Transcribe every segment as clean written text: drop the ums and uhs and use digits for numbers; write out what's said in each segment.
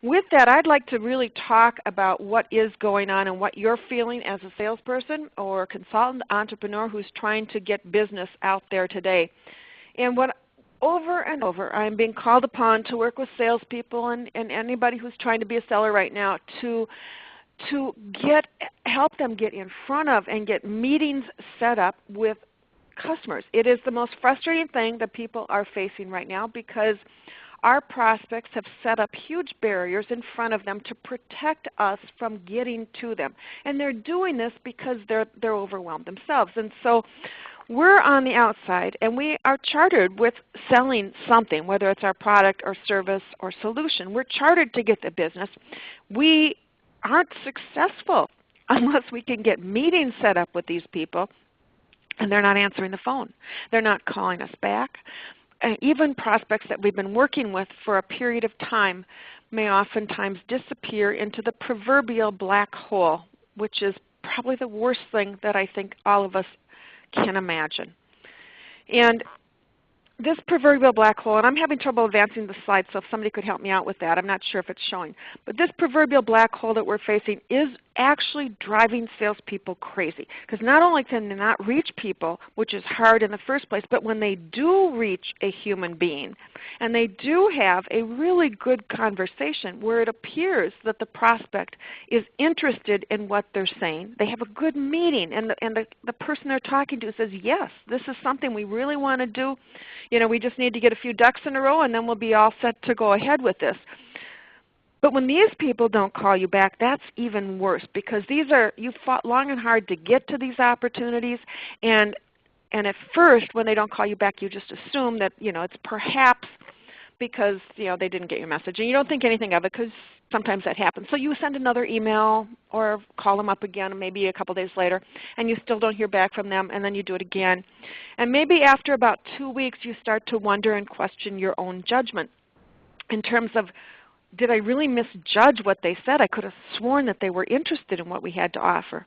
with that, I'd like to really talk about what is going on and what you're feeling as a salesperson or consultant entrepreneur who's trying to get business out there today. And what over and over, I'm being called upon to work with salespeople and anybody who's trying to be a seller right now to help them get in front of and get meetings set up with customers. It is the most frustrating thing that people are facing right now because our prospects have set up huge barriers in front of them to protect us from getting to them. And they're doing this because they're overwhelmed themselves. And so we're on the outside, and we are chartered with selling something, whether it's our product or service or solution. We're chartered to get the business. We aren't successful unless we can get meetings set up with these people, and they're not answering the phone. They're not calling us back. And even prospects that we've been working with for a period of time may oftentimes disappear into the proverbial black hole, which is probably the worst thing that I think all of us can imagine. And this proverbial black hole, and I'm having trouble advancing the slide, so if somebody could help me out with that. I'm not sure if it's showing. But this proverbial black hole that we're facing is actually driving salespeople crazy. Because not only can they not reach people, which is hard in the first place, but when they do reach a human being, and they do have a really good conversation where it appears that the prospect is interested in what they're saying, they have a good meeting, and the person they're talking to says, yes, this is something we really want to do. You know, we just need to get a few ducks in a row, and then we'll be all set to go ahead with this. But when these people don't call you back, that's even worse because you fought long and hard to get to these opportunities, and at first when they don't call you back, you just assume that, you know, it's perhaps because, you know, they didn't get your message, and you don't think anything of it because sometimes that happens. So you send another email or call them up again maybe a couple days later, and you still don't hear back from them, and then you do it again. And maybe after about 2 weeks you start to wonder and question your own judgment in terms of, did I really misjudge what they said? I could have sworn that they were interested in what we had to offer,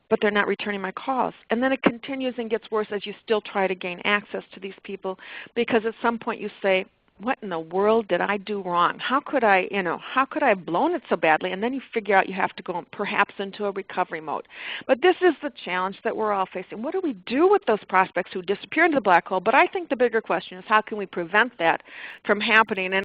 but they're not returning my calls. And then it continues and gets worse as you still try to gain access to these people because at some point you say, what in the world did I do wrong? How could I have blown it so badly? And then you figure out you have to go perhaps into a recovery mode. But this is the challenge that we're all facing. What do we do with those prospects who disappear into the black hole? But I think the bigger question is how can we prevent that from happening? And